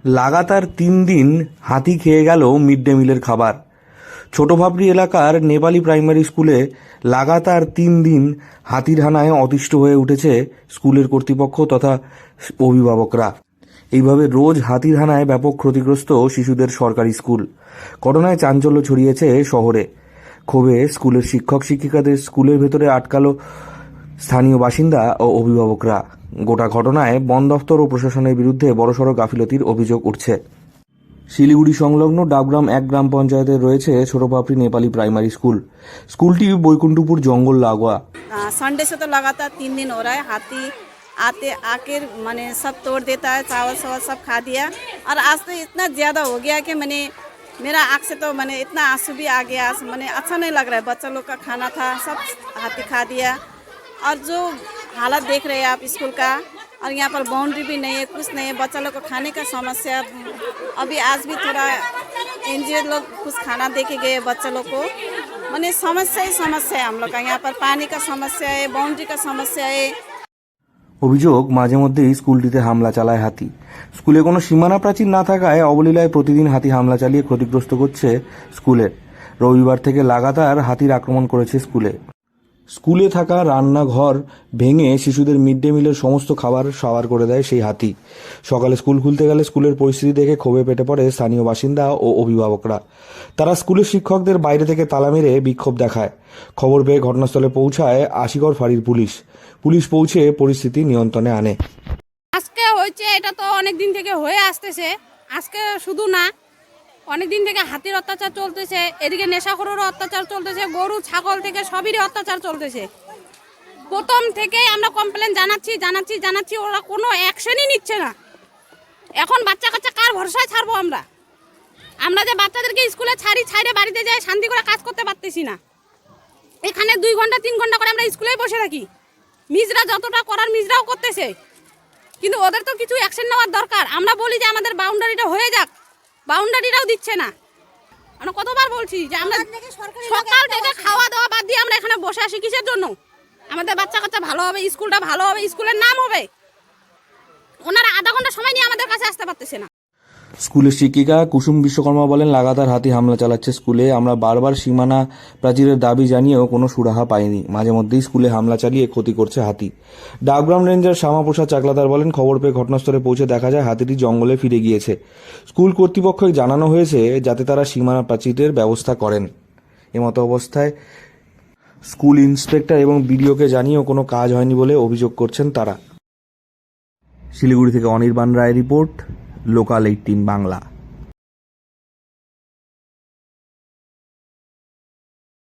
লাগাতার 3 দিন হাতি খেয়ে গেল মিড ডে মিলের খাবার। ছোটভাবড়ি এলাকার নেপালি প্রাইমারি স্কুলে লাগাতার 3 দিন হাতির হানায় অতিষ্ঠ হয়ে উঠেছে স্কুলের কর্তৃপক্ষ তথা অভিভাবকরা। এইভাবে রোজ হাতির হানায় ব্যাপক ক্ষতিগ্রস্ত শিশুদের সরকারি স্কুল। ঘটনায় চাঞ্চল্য ছড়িয়েছে শহরে। ক্ষোভে স্কুলের শিক্ষক শিক্ষিকাদের স্কুলের ভেতরে আটকালো স্থানীয় বাসিন্দা ও অভিভাবকরা। গোটা ঘটনায় বন দফতর ও প্রশাসনের বিরুদ্ধে বড়সড় গাফিলতির অভিযোগ উঠছে। শিলিগুড়ি সংলগ্ন ডাবগ্রাম 1 গ্রাম পঞ্চায়েতের রয়েছে ছোটভাবড়ি नेपाली प्राइमरी स्कूल। स्कूलटी बैकुंठपुर जंगल लागोआ। संडे से तो लगातार 3 दिन हो रहा है। हाथी आते आके मैंने सब तोड़ देता है, चावल सावल सब खा दिया। और आज तो इतना ज़्यादा हो गया कि मैंने मेरा आँख से तो मैंने इतना आंसू भी आ गया। मैंने अच्छा नहीं लग रहा है। बच्चा लोग का खाना था सब हाथी खा दिया। और जो हालत देख रहे हैं आप स्कूल का, और यहाँ पर बाउंड्री भी नहीं है, कुछ नहीं है। बच्चा लोग को खाने का समस्या, अभी आज भी थोड़ा एनजीओ लोग कुछ खाना दे के गए बच्चा लोग को। मैंने समस्या ही समस्या है हम लोग का। यहाँ पर पानी का समस्या है, बाउंड्री का समस्या है। অভিযোগ, মাঝে মধ্যেই স্কুলটিতে হামলা চালায় হাতি। স্কুলে কোনো সীমানা প্রাচীর না থাকায় অবলীলায় প্রতিদিন হাতি হামলা চালিয়ে ক্ষতিগ্রস্ত করছে স্কুলের। রবিবার থেকে লাগাতার হাতির আক্রমণ করেছে স্কুলে। স্কুলে থাকা রান্নাঘর ভেঙে শিশুদের মিড ডে মিলের সমস্ত খাবার সাবার করে দেয় সেই হাতি। সকালে স্কুল খুলতে গেলে স্কুলের পরিস্থিতি দেখে ক্ষোভে পেটে পড়ে স্থানীয় বাসিন্দা ও অভিভাবকরা। তারা স্কুলের শিক্ষকদের বাইরে থেকে তালা মেরে বিক্ষোভ দেখায়। খবর পেয়ে ঘটনাস্থলে পৌঁছায় আশিগড় ফাঁড়ির পুলিশ পৌঁছে পরিস্থিতি নিয়ন্ত্রণে আনে। আজকে হয়েছে, এটা তো অনেক দিন থেকে হয়ে আসতেছে। আজকে শুধু না, অনেক দিন থেকে হাতির অত্যাচার চলতেছে, এদিকে নেশাখোরেরও অত্যাচার চলতেছে, গরু ছাগল থেকে সবেরই অত্যাচার চলতেছে। প্রথম থেকেই আমরা কমপ্লেন জানাচ্ছি, ওরা কোনো অ্যাকশনই নিচ্ছে না। এখন বাচ্চা কাচ্চা কার ভরসায় ছাড়বো আমরা? আমরা যে বাচ্চাদেরকে স্কুলে ছাড়ে বাড়িতে যাই, শান্তি করে কাজ করতে পারতেছি না। এখানে 2 ঘন্টা 3 ঘন্টা করে আমরা স্কুলেই বসে থাকি। মিজরা যতটা করার মিজরাও করতেছে, কিন্তু ওদের তো কিছু অ্যাকশন নেওয়ার দরকার। আমরা বলি যে আমাদের বাউন্ডারিটা হয়ে যাক, বাউন্ডারিটাও দিচ্ছে না। আমরা কতবার বলছি যে আমরা সকাল থেকে খাওয়া দাওয়া বাদ দিয়ে আমরা এখানে বসে আসি কিসের জন্য? আমাদের বাচ্চা কাচ্চা ভালো হবে, স্কুলটা ভালো হবে, স্কুলের নাম হবে। ওনারা আধা ঘন্টা সময় নিয়ে আমাদের কাছে আসতে পারতেছে না। স্কুলের শিক্ষিকা কুসুম বিশ্বকর্মা বলেন, লাগাতার হাতি হামলা চালাচ্ছে স্কুলে। আমরা বারবার সীমানা প্রাচীরের দাবি জানিয়েও কোনো সুরাহা পাইনি। মাঝে মধ্যেই স্কুলে হামলা চালিয়ে ক্ষতি করছে হাতি। ডাবগ্রাম রেঞ্জার শ্যামাপ্রসাদ চাকলাদার বলেন, খবর পেয়ে ঘটনাস্থলে পৌঁছে দেখা যায় হাতিটি জঙ্গলে ফিরে গিয়েছে। স্কুল কর্তৃপক্ষকে জানানো হয়েছে যাতে তারা সীমানা প্রাচীরের ব্যবস্থা করেন। এমতো অবস্থায় স্কুল ইন্সপেক্টর এবং বিডিওকে জানিয়েও কোনো কাজ হয়নি বলে অভিযোগ করছেন তারা। শিলিগুড়ি থেকে অনির্বাণ রায় রিপোর্ট, লোকাল 18 বাংলা।